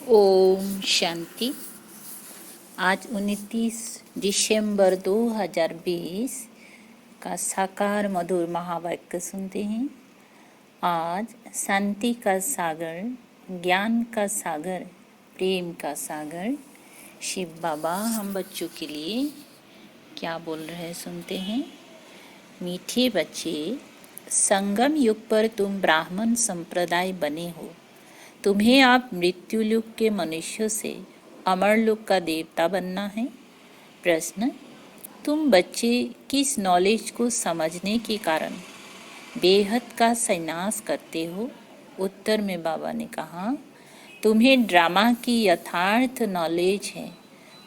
ओम शांति। आज 29 दिसंबर 2020 का साकार मधुर महावाक्य सुनते हैं। आज शांति का सागर, ज्ञान का सागर, प्रेम का सागर शिव बाबा हम बच्चों के लिए क्या बोल रहे हैं सुनते हैं। मीठे बच्चे, संगम युग पर तुम ब्राह्मण संप्रदाय बने हो। तुम्हें आप मृत्युलोक के मनुष्यों से अमरलोक का देवता बनना है। प्रश्न, तुम बच्चे किस नॉलेज को समझने के कारण बेहद का संन्यास करते हो? उत्तर में बाबा ने कहा, तुम्हें ड्रामा की यथार्थ नॉलेज है।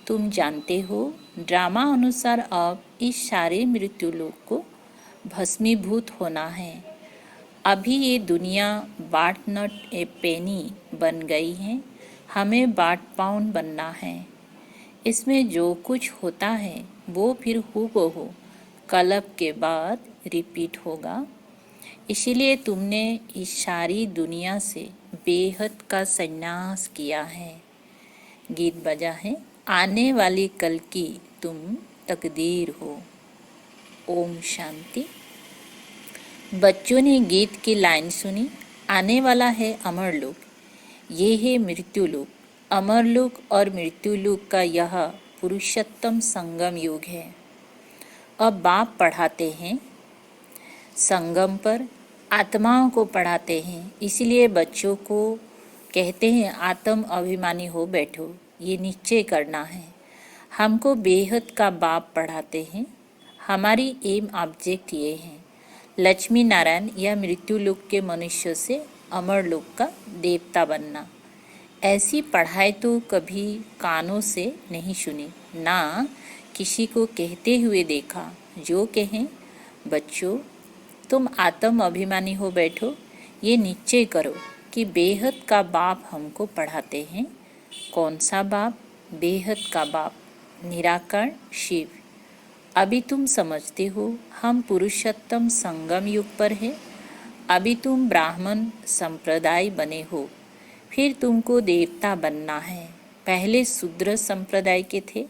तुम जानते हो ड्रामा अनुसार अब इस सारे मृत्युलोक को भस्मीभूत होना है। अभी ये दुनिया बाट नट ए पेनी बन गई है, हमें बाट पाउंड बनना है। इसमें जो कुछ होता है वो फिर हूबहू कलप के बाद रिपीट होगा। इसीलिए तुमने इस सारी दुनिया से बेहद का संन्यास किया है। गीत बजा है, आने वाली कल की तुम तकदीर हो। ओम शांति। बच्चों ने गीत की लाइन सुनी, आने वाला है अमरलोक, ये है मृत्युलोक। अमरलोक और मृत्युलोक का यह पुरुषोत्तम संगम युग है। अब बाप पढ़ाते हैं संगम पर, आत्माओं को पढ़ाते हैं। इसलिए बच्चों को कहते हैं आत्म अभिमानी हो बैठो, ये निश्चय करना है। हमको बेहद का बाप पढ़ाते हैं। हमारी एम ऑब्जेक्ट ये है, लक्ष्मी नारायण या मृत्युलोक के मनुष्यों से अमरलोक का देवता बनना। ऐसी पढ़ाई तो कभी कानों से नहीं सुनी, ना किसी को कहते हुए देखा। जो कहें, बच्चों तुम आत्म अभिमानी हो बैठो, ये निश्चय करो कि बेहद का बाप हमको पढ़ाते हैं। कौन सा बाप? बेहद का बाप, निराकार शिव। अभी तुम समझते हो हम पुरुषोत्तम संगम युग पर है। अभी तुम ब्राह्मण संप्रदाय बने हो, फिर तुमको देवता बनना है। पहले शूद्र संप्रदाय के थे।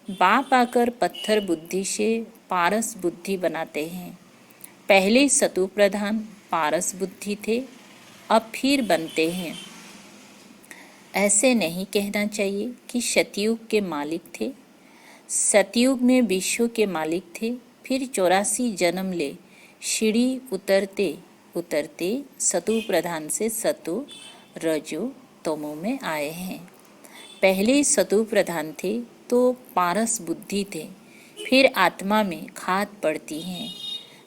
बाप आकर पत्थर बुद्धि से पारस बुद्धि बनाते हैं। पहले सतु प्रधान पारस बुद्धि थे, अब फिर बनते हैं। ऐसे नहीं कहना चाहिए कि सतयुग के मालिक थे। सतयुग में विश्व के मालिक थे, फिर 84 जन्म ले सीढ़ी उतरते उतरते सतु प्रधान से सतु रजो तमो में आए हैं। पहले सतु प्रधान थे तो पारस बुद्धि थे, फिर आत्मा में खाद पड़ती हैं।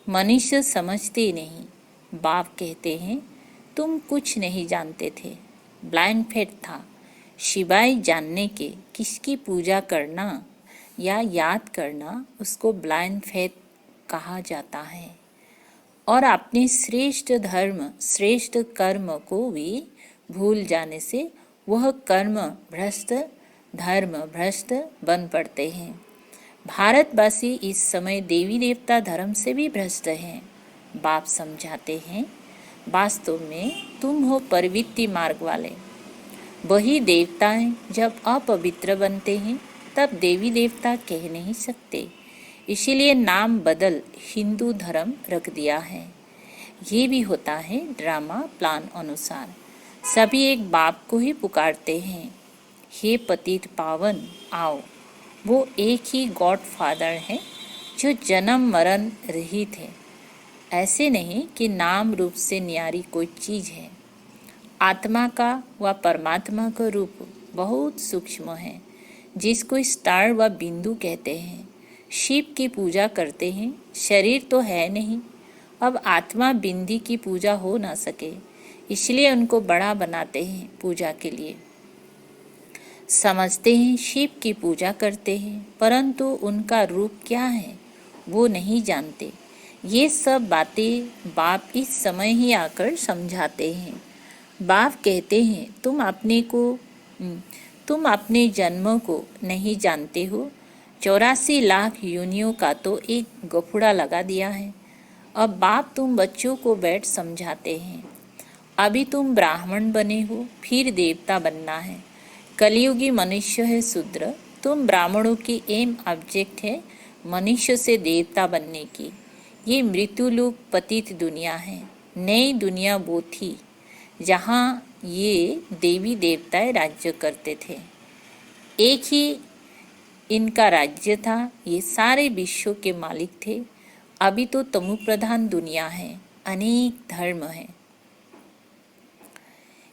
मनुष्य समझते नहीं। बाप कहते हैं तुम कुछ नहीं जानते थे, ब्लाइंड फेथ था। सिवाय जानने के किसकी पूजा करना या याद करना, उसको ब्लाइंड फेथ कहा जाता है। और अपने श्रेष्ठ धर्म श्रेष्ठ कर्म को भी भूल जाने से वह कर्म भ्रष्ट धर्म भ्रष्ट बन पड़ते हैं। भारतवासी इस समय देवी देवता धर्म से भी भ्रष्ट हैं। बाप समझाते हैं वास्तव में तुम हो प्रवृत्ति मार्ग वाले। वही देवताएं जब अपवित्र बनते हैं तब देवी देवता कह नहीं सकते, इसीलिए नाम बदल हिंदू धर्म रख दिया है। ये भी होता है ड्रामा प्लान अनुसार। सभी एक बाप को ही पुकारते हैं, हे पतित पावन आओ। वो एक ही गॉड फादर है जो जन्म मरण रहित है। ऐसे नहीं कि नाम रूप से न्यारी कोई चीज है। आत्मा का व परमात्मा का रूप बहुत सूक्ष्म है, जिसको स्टार व बिंदु कहते हैं। शिव की पूजा करते हैं, शरीर तो है नहीं। अब आत्मा बिंदी की पूजा हो ना सके, इसलिए उनको बड़ा बनाते हैं पूजा के लिए। समझते हैं शिव की पूजा करते हैं, परंतु उनका रूप क्या है वो नहीं जानते। ये सब बातें बाप इस समय ही आकर समझाते हैं। बाप कहते हैं तुम अपने जन्मों को नहीं जानते हो। 84 लाख योनियों का तो एक गफुड़ा लगा दिया है। अब बाप तुम बच्चों को बैठ समझाते हैं। अभी तुम ब्राह्मण बने हो, फिर देवता बनना है। कलयुगी मनुष्य है शूद्र। तुम ब्राह्मणों की एम ऑब्जेक्ट है मनुष्य से देवता बनने की। ये मृत्युलोक पतित दुनिया है। नई दुनिया वो थी जहाँ ये देवी देवताएं राज्य करते थे। एक ही इनका राज्य था। ये सारे विश्व के मालिक थे। अभी तो तमु प्रधान दुनिया है, अनेक धर्म है।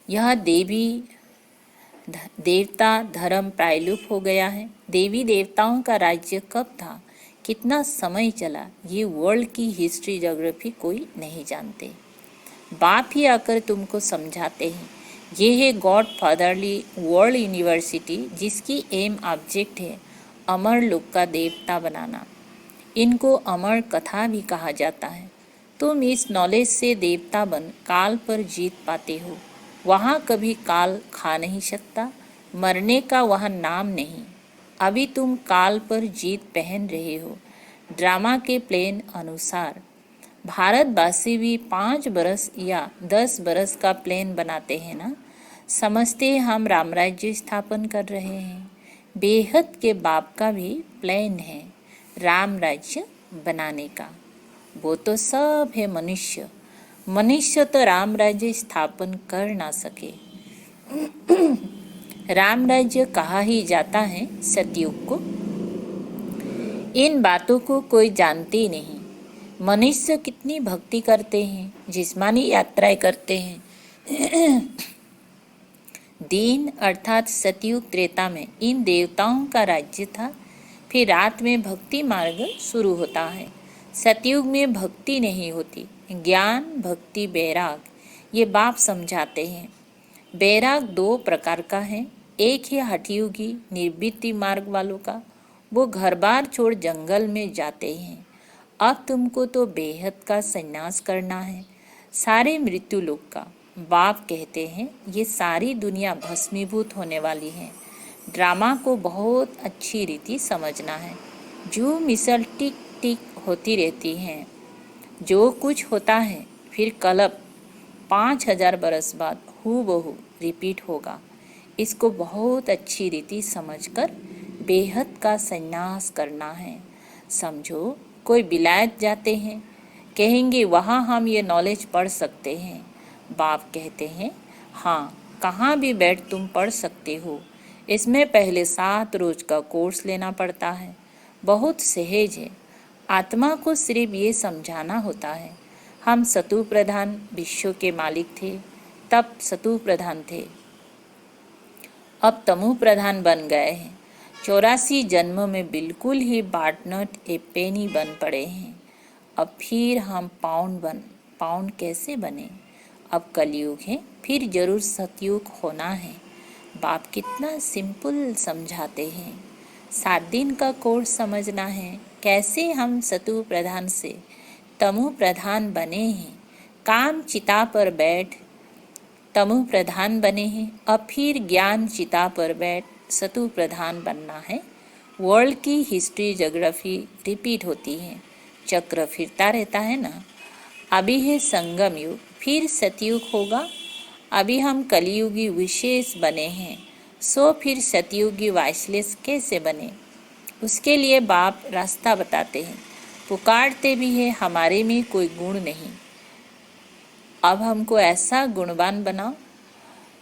यह देवी देवता धर्म प्रायलुप हो गया है। देवी देवताओं का राज्य कब था, कितना समय चला, ये वर्ल्ड की हिस्ट्री ज्योग्राफी कोई नहीं जानते। बाप ही आकर तुमको समझाते हैं। ये है गॉड फादरली वर्ल्ड यूनिवर्सिटी, जिसकी एम ऑब्जेक्ट है अमर लोक का देवता बनाना। इनको अमर कथा भी कहा जाता है। तुम इस नॉलेज से देवता बन काल पर जीत पाते हो। वहाँ कभी काल खा नहीं सकता, मरने का वहाँ नाम नहीं। अभी तुम काल पर जीत पहन रहे हो। ड्रामा के प्लान अनुसार भारतवासी भी 5 बरस या 10 बरस का प्लान बनाते हैं ना। समझते हैं हम रामराज्य स्थापन कर रहे हैं। बेहद के बाप का भी प्लान है राम राज्य बनाने का। वो तो सब है मनुष्य। मनुष्य तो राम राज्य स्थापन कर ना सके। राम राज्य कहा ही जाता है सतयुग को। इन बातों को कोई जानते ही नहीं। मनुष्य कितनी भक्ति करते हैं, जिस्मानी यात्राएं करते हैं। दिन अर्थात सतयुग त्रेता में इन देवताओं का राज्य था। फिर रात में भक्ति मार्ग शुरू होता है। सतयुग में भक्ति नहीं होती, ज्ञान भक्ति बैराग, ये बाप समझाते हैं। बैराग 2 प्रकार का है। एक है हठयोगी निर्वृत्ति मार्ग वालों का, वो घर बार छोड़ जंगल में जाते हैं। अब तुमको तो बेहद का संन्यास करना है, सारे मृत्यु लोक का। बाप कहते हैं ये सारी दुनिया भस्मीभूत होने वाली है। ड्रामा को बहुत अच्छी रीति समझना है। जो मिसल टिक टिक होती रहती हैं, जो कुछ होता है फिर कल्प 5000 बरस बाद हूबहू रिपीट होगा। इसको बहुत अच्छी रीति समझकर बेहद का संन्यास करना है। समझो कोई विलायत जाते हैं, कहेंगे वहाँ हम ये नॉलेज पढ़ सकते हैं। बाप कहते हैं हाँ, कहाँ भी बैठ तुम पढ़ सकते हो। इसमें पहले 7 रोज का कोर्स लेना पड़ता है। बहुत सहज है। आत्मा को सिर्फ ये समझाना होता है। हम सतु प्रधान विश्व के मालिक थे, तब सतु प्रधान थे, अब तमु प्रधान बन गए हैं। 84 जन्म में बिल्कुल ही बाटनट ए पेनी बन पड़े हैं। अब फिर हम पाउंड कैसे बने। अब कलयुग है, फिर जरूर सतयुग होना है। बाप कितना सिंपल समझाते हैं। 7 दिन का कोर्स समझना है, कैसे हम सतु प्रधान से तमु प्रधान बने हैं। काम चिता पर बैठ तमु प्रधान बने हैं। अब फिर ज्ञान चिता पर बैठ सतु प्रधान बनना है। वर्ल्ड की हिस्ट्री ज्योग्राफी रिपीट होती है, चक्र फिरता रहता है ना। अभी है संगम युग, फिर सतयुग होगा। अभी हम कलियुगी विशेष बने हैं, सो फिर सतयुगी वाइसलेस कैसे बने, उसके लिए बाप रास्ता बताते हैं। पुकारते भी है हमारे में कोई गुण नहीं। अब हमको ऐसा गुणवान बनाओ,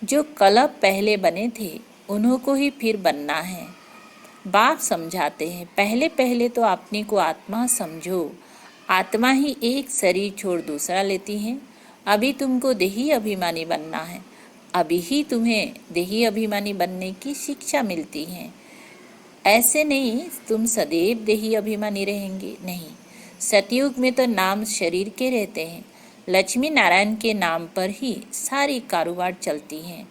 जो कल्प पहले बने थे उन्हों को ही फिर बनना है। बाप समझाते हैं पहले पहले तो अपने को आत्मा समझो। आत्मा ही एक शरीर छोड़ दूसरा लेती है। अभी तुमको देही अभिमानी बनना है। अभी ही तुम्हें देही अभिमानी बनने की शिक्षा मिलती है। ऐसे नहीं तुम सदैव देही अभिमानी रहेंगे, नहीं। सतयुग में तो नाम शरीर के रहते हैं। लक्ष्मी नारायण के नाम पर ही सारी कारोबार चलती हैं।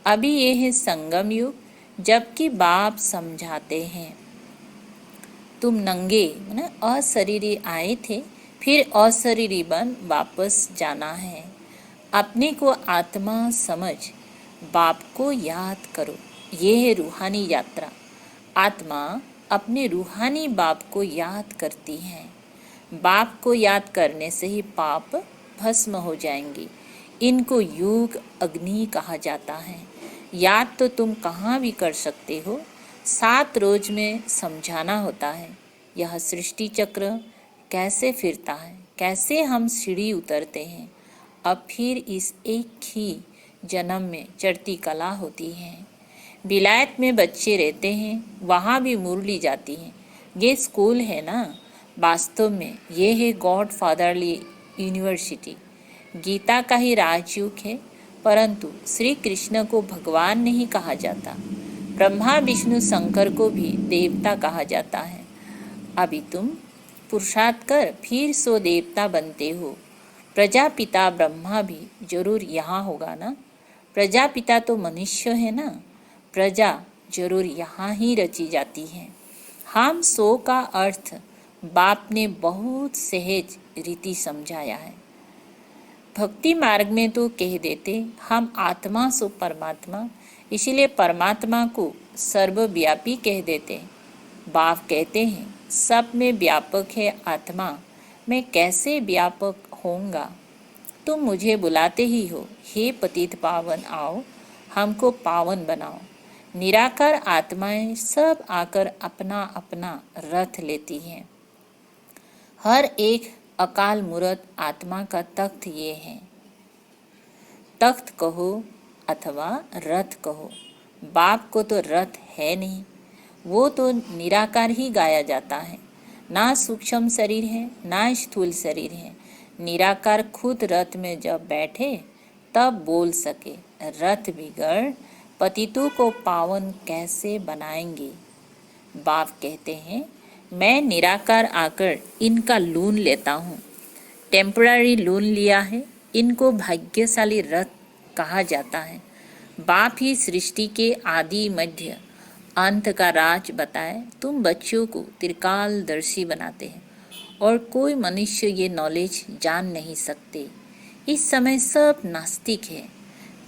अभी ये है संगम युग, जबकि बाप समझाते हैं तुम नंगे अशरीरी आए थे, फिर अशरीरी बन वापस जाना है। अपने को आत्मा समझ बाप को याद करो। ये है रूहानी यात्रा। आत्मा अपने रूहानी बाप को याद करती है। बाप को याद करने से ही पाप भस्म हो जाएंगे। इनको युग अग्नि कहा जाता है। याद तो तुम कहाँ भी कर सकते हो, 7 रोज में समझाना होता है। यह सृष्टि चक्र कैसे फिरता है, कैसे हम सीढ़ी उतरते हैं। अब फिर इस एक ही जन्म में चढ़ती कला होती है। विलायत में बच्चे रहते हैं, वहाँ भी मुरली जाती है। ये स्कूल है ना, वास्तव में ये है गॉड फादरली यूनिवर्सिटी। गीता का ही राजयुग है, परंतु श्री कृष्ण को भगवान नहीं कहा जाता। ब्रह्मा विष्णु शंकर को भी देवता कहा जाता है। अभी तुम पुरुषार्थ कर फिर सो देवता बनते हो। प्रजापिता ब्रह्मा भी जरूर यहाँ होगा ना। प्रजापिता तो मनुष्य है ना, प्रजा जरूर यहाँ ही रची जाती है। हम सो का अर्थ बाप ने बहुत सहज रीति समझाया है। भक्ति मार्ग में तो कह देते हम आत्मा सो परमात्मा, इसलिए परमात्मा को सर्वव्यापी कह देते। बाप कहते हैं सब में व्यापक है आत्मा, मैं कैसे व्यापक होऊंगा। तुम मुझे बुलाते ही हो, हे पतित पावन आओ हमको पावन बनाओ। निराकार आत्माएं सब आकर अपना अपना रथ लेती हैं। हर एक अकाल मूर्त आत्मा का तख्त ये है। तख्त कहो अथवा रथ कहो, बाप को तो रथ है नहीं, वो तो निराकार ही गाया जाता है। ना सूक्ष्म शरीर है ना स्थूल शरीर है। निराकार खुद रथ में जब बैठे तब बोल सके। रथ बिगड़ पतितों को पावन कैसे बनाएंगे। बाप कहते हैं मैं निराकार आकर इनका लून लेता हूँ। टेम्पररी लून लिया है, इनको भाग्यशाली रथ कहा जाता है। बाप ही सृष्टि के आदि मध्य अंत का राज बताए। तुम बच्चों को त्रिकालदर्शी बनाते हैं और कोई मनुष्य ये नॉलेज जान नहीं सकते। इस समय सब नास्तिक है,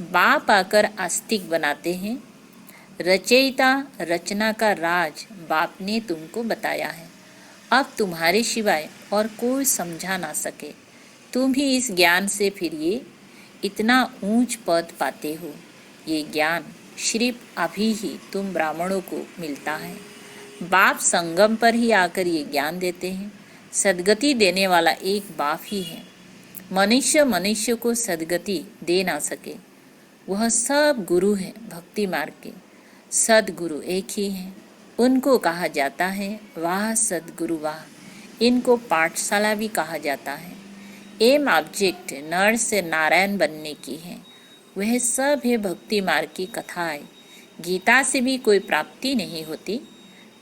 बाप आकर आस्तिक बनाते हैं। रचयिता रचना का राज बाप ने तुमको बताया है। अब तुम्हारे सिवाय और कोई समझा ना सके। तुम ही इस ज्ञान से फिर ये इतना ऊंच पद पाते हो। ये ज्ञान सिर्फ अभी ही तुम ब्राह्मणों को मिलता है। बाप संगम पर ही आकर ये ज्ञान देते हैं। सदगति देने वाला एक बाप ही है। मनुष्य मनुष्य को सदगति दे ना सके। वह सब गुरु है भक्ति मार्ग के। सदगुरु एक ही है, उनको कहा जाता है वाह सदगुरु वाह। इनको पाठशाला भी कहा जाता है। एम ऑब्जेक्ट नर से नारायण बनने की है। वह सब है भक्ति मार्ग की कथाएं। गीता से भी कोई प्राप्ति नहीं होती।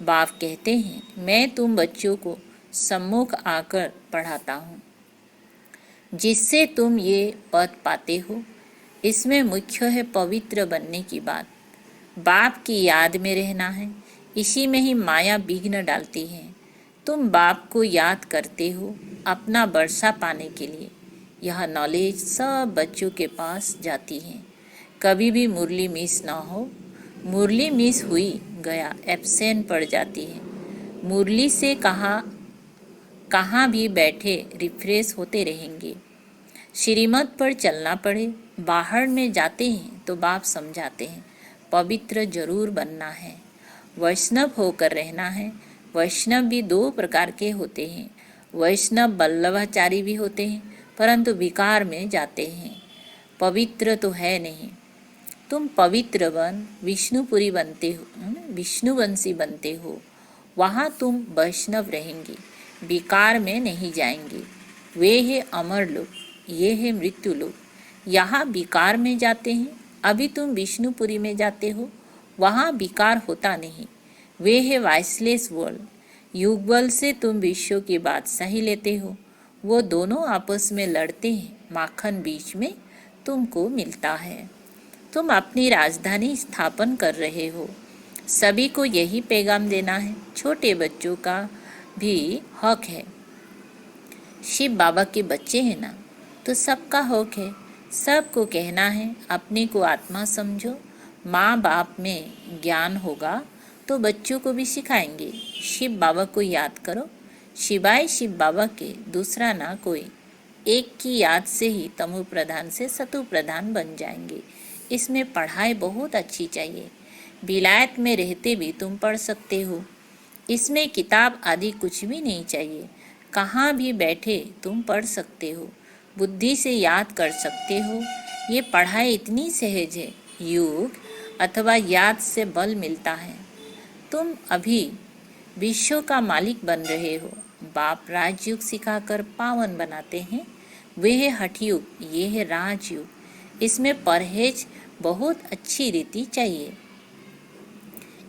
बाप कहते हैं मैं तुम बच्चों को सम्मुख आकर पढ़ाता हूँ, जिससे तुम ये पद पाते हो। इसमें मुख्य है पवित्र बनने की बात। बाप की याद में रहना है, इसी में ही माया विघ्न डालती है। तुम बाप को याद करते हो अपना वर्षा पाने के लिए। यह नॉलेज सब बच्चों के पास जाती है। कभी भी मुरली मिस ना हो। मुरली मिस हुई गया एब्सेंट पड़ जाती है। मुरली से कहाँ भी बैठे रिफ्रेश होते रहेंगे। श्रीमत पर चलना पड़े, बाहर में जाते हैं तो बाप समझाते हैं पवित्र जरूर बनना है, वैष्णव होकर रहना है। वैष्णव भी 2 प्रकार के होते हैं। वैष्णव वल्लभाचारी भी होते हैं, परंतु विकार में जाते हैं। पवित्र तो है नहीं। तुम पवित्र बन विष्णुपुरी बनते हो, विष्णुवंशी बनते हो। वहाँ तुम वैष्णव रहेंगे, विकार में नहीं जाएंगे। वे है अमर लोग, ये है मृत्यु लोग। यहाँ विकार में जाते हैं। अभी तुम विष्णुपुरी में जाते हो, वहाँ विकार होता नहीं। वे है वाइसलेस वर्ल्ड। युगबल से तुम विश्व की बात सही लेते हो। वो दोनों आपस में लड़ते हैं, माखन बीच में तुमको मिलता है। तुम अपनी राजधानी स्थापन कर रहे हो। सभी को यही पैगाम देना है। छोटे बच्चों का भी हक है। शिव बाबा के बच्चे हैं ना, तो सबका हक है। सबको कहना है अपने को आत्मा समझो। माँ बाप में ज्ञान होगा तो बच्चों को भी सिखाएंगे। शिव बाबा को याद करो, शिवाय शिव बाबा के दूसरा ना कोई। एक की याद से ही तमु प्रधान से सतु प्रधान बन जाएंगे। इसमें पढ़ाई बहुत अच्छी चाहिए। विलायत में रहते भी तुम पढ़ सकते हो। इसमें किताब आदि कुछ भी नहीं चाहिए। कहाँ भी बैठे तुम पढ़ सकते हो, बुद्धि से याद कर सकते हो। ये पढ़ाई इतनी सहज है, योग अथवा याद से बल मिलता है। तुम अभी विश्व का मालिक बन रहे हो। बाप राजयोग सिखाकर पावन बनाते हैं। वे है हठयोग, ये है राजयोग। इसमें परहेज बहुत अच्छी रीति चाहिए।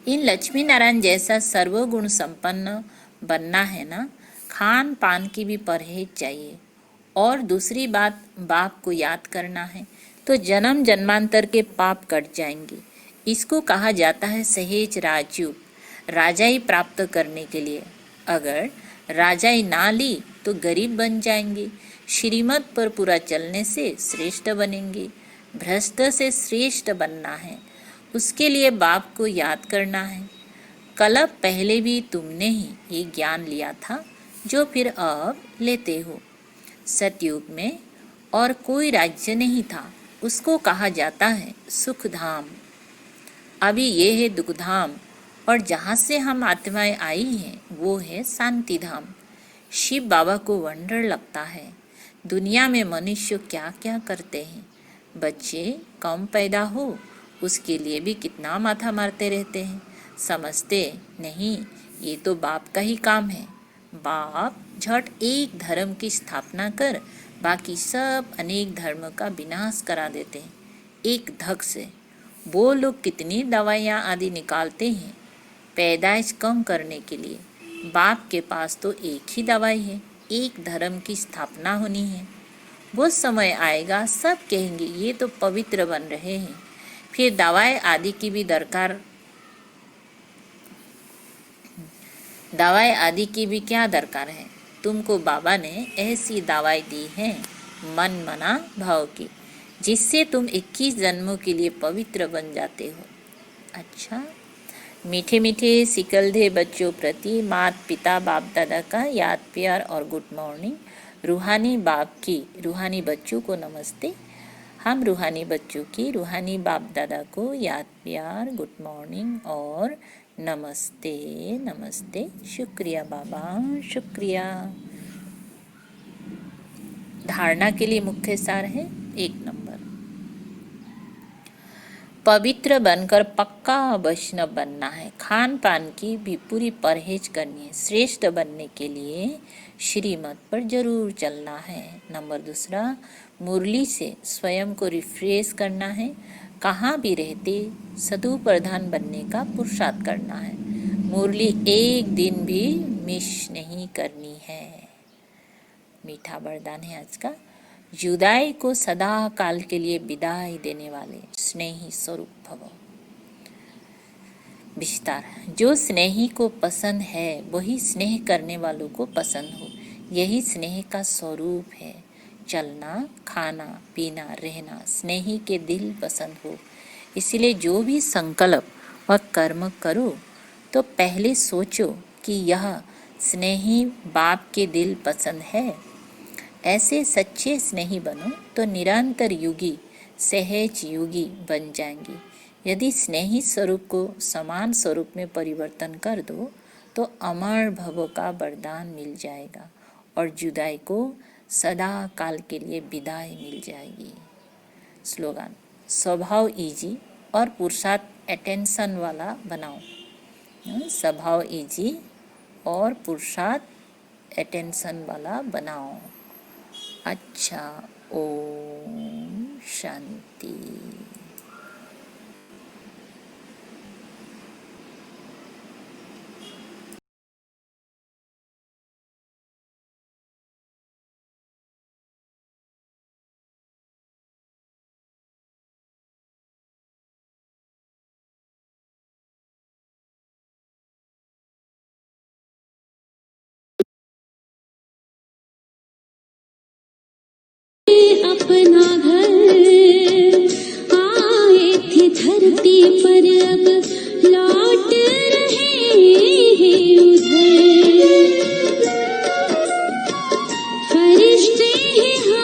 इन लक्ष्मी नारायण जैसा सर्वगुण संपन्न बनना है ना, खान पान की भी परहेज चाहिए। और दूसरी बात, बाप को याद करना है तो जन्म जन्मांतर के पाप कट जाएंगे। इसको कहा जाता है सहेज राजयोग, राजाई प्राप्त करने के लिए। अगर राजाई ना ली तो गरीब बन जाएंगे। श्रीमत पर पूरा चलने से श्रेष्ठ बनेंगे। भ्रष्ट से श्रेष्ठ बनना है, उसके लिए बाप को याद करना है। कल्प पहले भी तुमने ही ये ज्ञान लिया था जो फिर अब लेते हो। सतयुग में और कोई राज्य नहीं था, उसको कहा जाता है सुख धाम। अभी ये है दुख धाम, और जहाँ से हम आत्माएं आई हैं वो है शांति धाम। शिव बाबा को वंडर लगता है दुनिया में मनुष्य क्या क्या करते हैं। बच्चे कम पैदा हो उसके लिए भी कितना माथा मारते रहते हैं। समझते नहीं ये तो बाप का ही काम है। बाप झट एक धर्म की स्थापना कर बाकी सब अनेक धर्म का विनाश करा देते हैं एक धक से। वो लोग कितनी दवाइयाँ आदि निकालते हैं पैदाइश कम करने के लिए। बाप के पास तो एक ही दवाई है, एक धर्म की स्थापना होनी है। वो समय आएगा सब कहेंगे ये तो पवित्र बन रहे हैं, फिर दवाई आदि की भी दवाई आदि की भी क्या दरकार है। तुमको बाबा ने ऐसी दवाई दी है मन मना भाव की, जिससे तुम 21 जन्मों के लिए पवित्र बन जाते हो। अच्छा, मीठे मीठे सिकलधे बच्चों प्रति माता पिता बाप दादा का याद प्यार और गुड मॉर्निंग। रूहानी बाप की रूहानी बच्चों को नमस्ते। हम रूहानी बच्चों की रूहानी बाप दादा को याद प्यार गुड मॉर्निंग और नमस्ते नमस्ते। शुक्रिया बाबा, शुक्रिया। धारणा के लिए मुख्य सार है 1 नंबर, पवित्र बनकर पक्का वैष्णव बनना है। खान पान की भी पूरी परहेज करनी है। श्रेष्ठ बनने के लिए श्रीमत पर जरूर चलना है। नंबर 2, मुरली से स्वयं को रिफ्रेश करना है। कहाँ भी रहते सदु प्रधान बनने का पुरुषार्थ करना है। मुरली एक दिन भी मिस नहीं करनी है। मीठा वरदान है आज का। जुदाई को सदा काल के लिए विदाई देने वाले स्नेही स्वरूप भव। विस्तार, जो स्नेही को पसंद है वही स्नेह करने वालों को पसंद हो। यही स्नेह का स्वरूप है। चलना खाना पीना रहना स्नेही के दिल पसंद हो। इसलिए जो भी संकल्प व कर्म करो तो पहले सोचो कि यह स्नेही बाप के दिल पसंद है। ऐसे सच्चे स्नेही बनो तो निरंतर युगी सहज युगी बन जाएंगे। यदि स्नेही स्वरूप को समान स्वरूप में परिवर्तन कर दो तो अमर भव का वरदान मिल जाएगा और जुदाई को सदा काल के लिए विदाई मिल जाएगी। स्लोगन, स्वभाव इजी और पुरुषार्थ अटेंशन वाला बनाओ। स्वभाव इजी और पुरुषार्थ अटेंशन वाला बनाओ। अच्छा, ओम शांति। अपना घर आए थे धरती पर अब लौट रहे हैं उधर। फरिश्ते हैं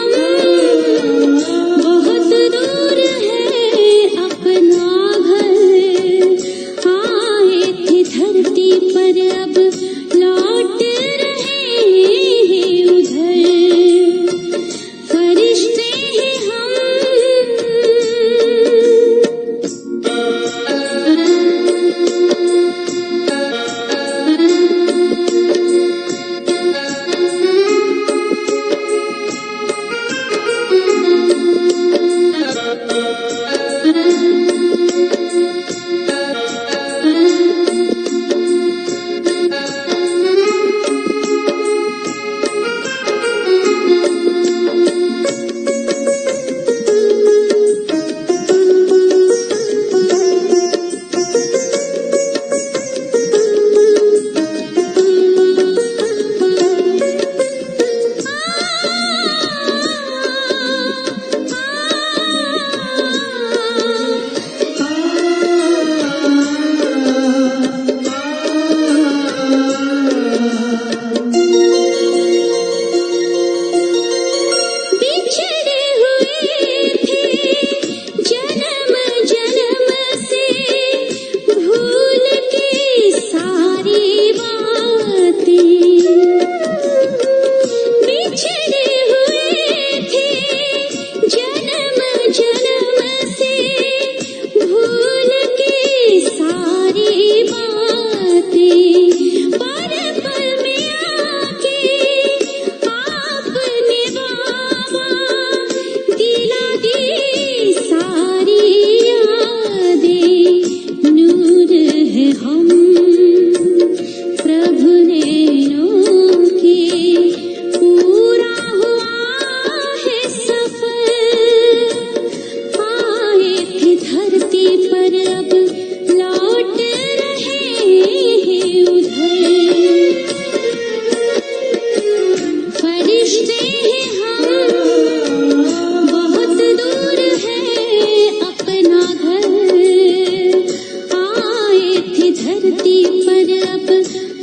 मीठी धरती पर अब